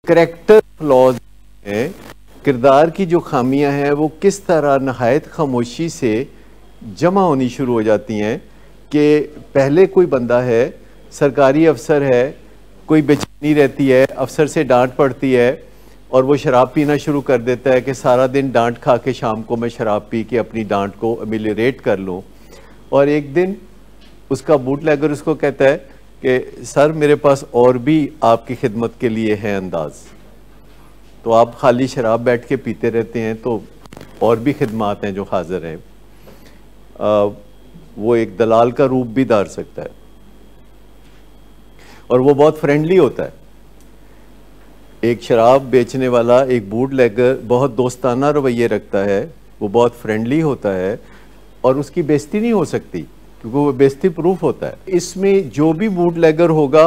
Character flaws हैं, किरदार की जो खामियां हैं वो किस तरह नहायत खामोशी से जमा होनी शुरू हो जाती हैं कि पहले कोई बंदा है, सरकारी अफसर है, कोई बेचैनी रहती है, अफसर से डांट पड़ती है और वो शराब पीना शुरू कर देता है कि सारा दिन डांट खा के शाम को मैं शराब पी के अपनी डांट को अमिलियरेट कर लूँ। और एक दिन उसका बूटलेगर उसको कहता है कि सर मेरे पास और भी आपकी खिदमत के लिए है अंदाज, तो आप खाली शराब बैठ के पीते रहते हैं तो और भी खिदमात हैं जो हाजिर हैं। वो एक दलाल का रूप भी धार सकता है और वो बहुत फ्रेंडली होता है। एक शराब बेचने वाला, एक बूटलेगर बहुत दोस्ताना रवैये रखता है, वो बहुत फ्रेंडली होता है और उसकी बेइज्जती नहीं हो सकती क्योंकि वो बेइज्जती प्रूफ होता है। इसमें जो भी बूटलेगर होगा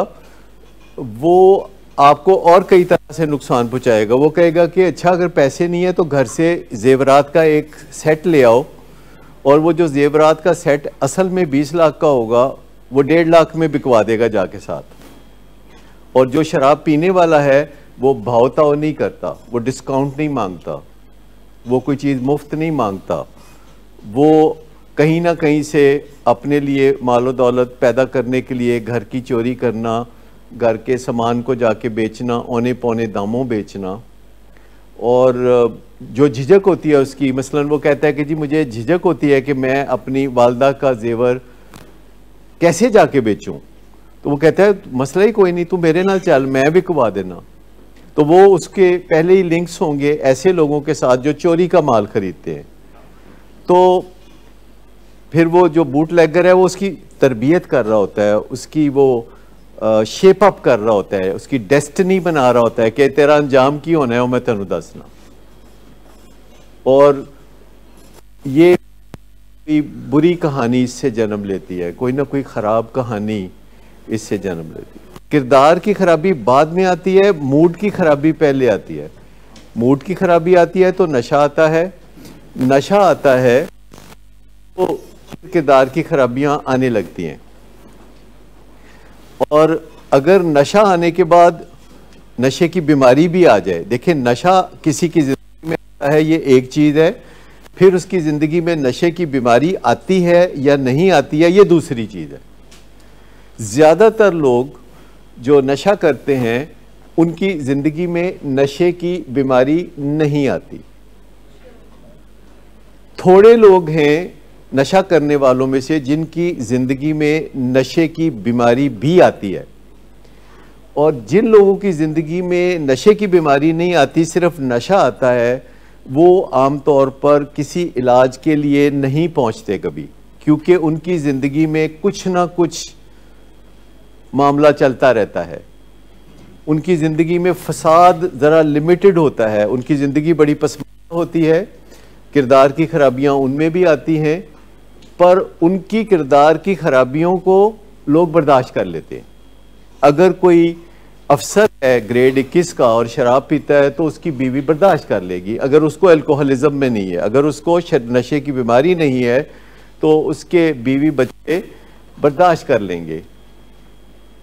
वो आपको और कई तरह से नुकसान पहुंचाएगा। वो कहेगा कि अच्छा अगर पैसे नहीं है तो घर से जेवरात का एक सेट ले आओ, और वो जो जेवरात का सेट असल में 20 लाख का होगा वो 1.5 लाख में बिकवा देगा जाके साथ। और जो शराब पीने वाला है वो भाव-ताव नहीं करता, वो डिस्काउंट नहीं मांगता, वो कोई चीज़ मुफ्त नहीं मांगता, वो कहीं ना कहीं से अपने लिए मालो दौलत पैदा करने के लिए घर की चोरी करना, घर के सामान को जाके बेचना, औने पौने दामों बेचना, और जो झिझक होती है उसकी, मसलन वो कहता है कि जी मुझे झिझक होती है कि मैं अपनी वालदा का जेवर कैसे जाके बेचूं, तो वो कहता है मसला ही कोई नहीं, तू मेरे नाल चल, मैं बिकवा देना। तो वो उसके पहले ही लिंक्स होंगे ऐसे लोगों के साथ जो चोरी का माल खरीदते हैं। तो फिर वो जो बूटलेगर है वो उसकी तरबियत कर रहा होता है, उसकी वो शेप अप कर रहा होता है, उसकी डेस्टिनी बना रहा होता है कि तेरा अंजाम की होना है वो मैं तेनू दसना। और ये बुरी कहानी इससे जन्म लेती है, कोई ना कोई ख़राब कहानी इससे जन्म लेती है। किरदार की खराबी बाद में आती है, मूड की खराबी पहले आती है। मूड की खराबी आती है तो नशा आता है, नशा आता है तो किरदार की खराबियां आने लगती हैं। और अगर नशा आने के बाद नशे की बीमारी भी आ जाए, देखिए नशा किसी की जिंदगी में आता है ये एक चीज़ है, फिर उसकी ज़िंदगी में नशे की बीमारी आती है या नहीं आती है ये दूसरी चीज़ है। ज़्यादातर लोग जो नशा करते हैं उनकी ज़िंदगी में नशे की बीमारी नहीं आती। थोड़े लोग हैं नशा करने वालों में से जिनकी ज़िंदगी में नशे की बीमारी भी आती है, और जिन लोगों की ज़िंदगी में नशे की बीमारी नहीं आती, सिर्फ नशा आता है, वो आमतौर पर किसी इलाज के लिए नहीं पहुंचते कभी, क्योंकि उनकी ज़िंदगी में कुछ ना कुछ मामला चलता रहता है। उनकी ज़िंदगी में फसाद ज़रा लिमिटेड होता है, उनकी ज़िंदगी बड़ी पसमानदा होती है, किरदार की खराबियाँ उनमें भी आती हैं, पर उनकी किरदार की खराबियों को लोग बर्दाश्त कर लेते हैं। अगर कोई अफसर है ग्रेड 21 का और शराब पीता है तो उसकी बीवी बर्दाश्त कर लेगी, अगर उसको अल्कोहलिज्म में नहीं है, अगर उसको नशे की बीमारी नहीं है तो उसके बीवी बच्चे बर्दाश्त कर लेंगे।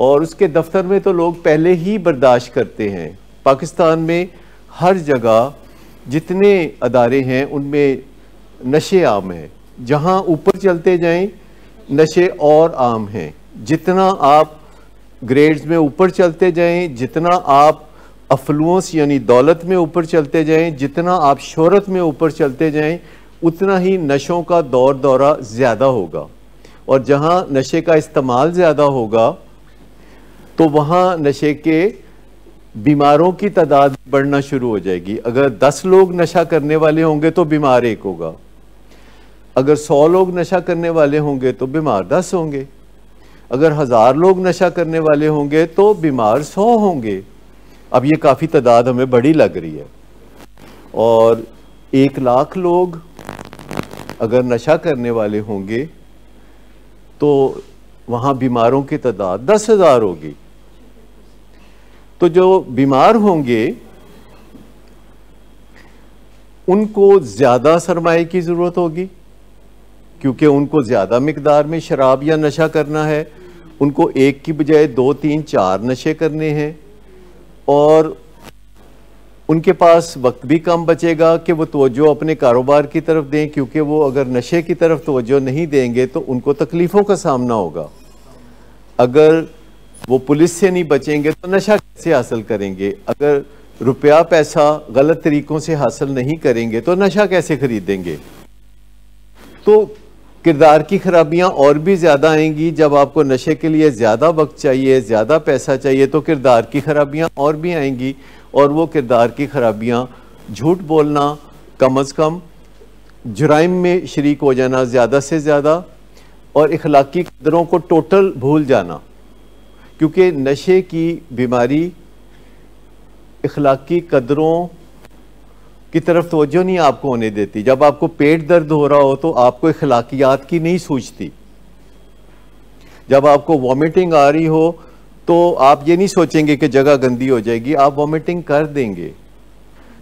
और उसके दफ्तर में तो लोग पहले ही बर्दाश्त करते हैं। पाकिस्तान में हर जगह जितने अदारे हैं उनमें नशे आम हैं, जहाँ ऊपर चलते जाएं नशे और आम हैं। जितना आप ग्रेड्स में ऊपर चलते जाएं, जितना आप अफ्लुएंस यानी दौलत में ऊपर चलते जाएं, जितना आप शोहरत में ऊपर चलते जाएं, उतना ही नशों का दौर दौरा ज़्यादा होगा। और जहाँ नशे का इस्तेमाल ज़्यादा होगा तो वहाँ नशे के बीमारों की तादाद बढ़ना शुरू हो जाएगी। अगर 10 लोग नशा करने वाले होंगे तो बीमार 1 होगा, अगर 100 लोग नशा करने वाले होंगे तो बीमार 10 होंगे, अगर 1000 लोग नशा करने वाले होंगे तो बीमार 100 होंगे। अब ये काफ़ी तादाद हमें बड़ी लग रही है। और 1 लाख लोग अगर नशा करने वाले होंगे तो वहाँ बीमारों की तादाद 10,000 होगी। तो जो बीमार होंगे उनको ज़्यादा सरमाए की ज़रूरत होगी, क्योंकि उनको ज़्यादा मिकदार में शराब या नशा करना है, उनको 1 की बजाय 2, 3, 4 नशे करने हैं। और उनके पास वक्त भी कम बचेगा कि वो तवज्जो अपने कारोबार की तरफ दें, क्योंकि वो अगर नशे की तरफ तवज्जो नहीं देंगे तो उनको तकलीफ़ों का सामना होगा। अगर वो पुलिस से नहीं बचेंगे तो नशा कैसे हासिल करेंगे? अगर रुपया पैसा गलत तरीकों से हासिल नहीं करेंगे तो नशा कैसे खरीदेंगे? तो किरदार की खराबियां और भी ज़्यादा आएंगी। जब आपको नशे के लिए ज़्यादा वक्त चाहिए, ज़्यादा पैसा चाहिए, तो किरदार की खराबियां और भी आएंगी। और वो किरदार की खराबियां झूठ बोलना, कम अज़ कम जुराइम में शरीक हो जाना ज़्यादा से ज़्यादा, और इखलाकी कदरों को टोटल भूल जाना, क्योंकि नशे की बीमारी इखलाकी कदरों की तरफ तवज्जो नहीं आपको होने देती। जब आपको पेट दर्द हो रहा हो तो आपको इखलाकियात की नहीं सूझती। जब आपको वॉमिटिंग आ रही हो तो आप ये नहीं सोचेंगे कि जगह गंदी हो जाएगी, आप वॉमिटिंग कर देंगे।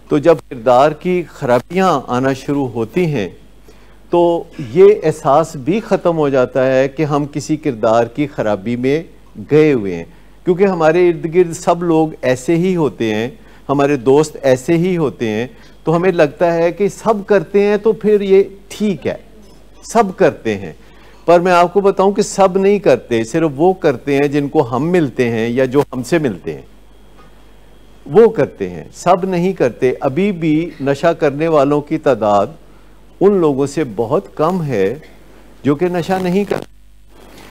तो जब किरदार की खराबियां आना शुरू होती हैं तो ये एहसास भी ख़त्म हो जाता है कि हम किसी किरदार की खराबी में गए हुए हैं, क्योंकि हमारे इर्द गिर्द सब लोग ऐसे ही होते हैं, हमारे दोस्त ऐसे ही होते हैं। तो हमें लगता है कि सब करते हैं तो फिर ये ठीक है, सब करते हैं। पर मैं आपको बताऊं कि सब नहीं करते, सिर्फ वो करते हैं जिनको हम मिलते हैं या जो हमसे मिलते हैं, वो करते हैं, सब नहीं करते। अभी भी नशा करने वालों की तादाद उन लोगों से बहुत कम है जो कि नशा नहीं करते।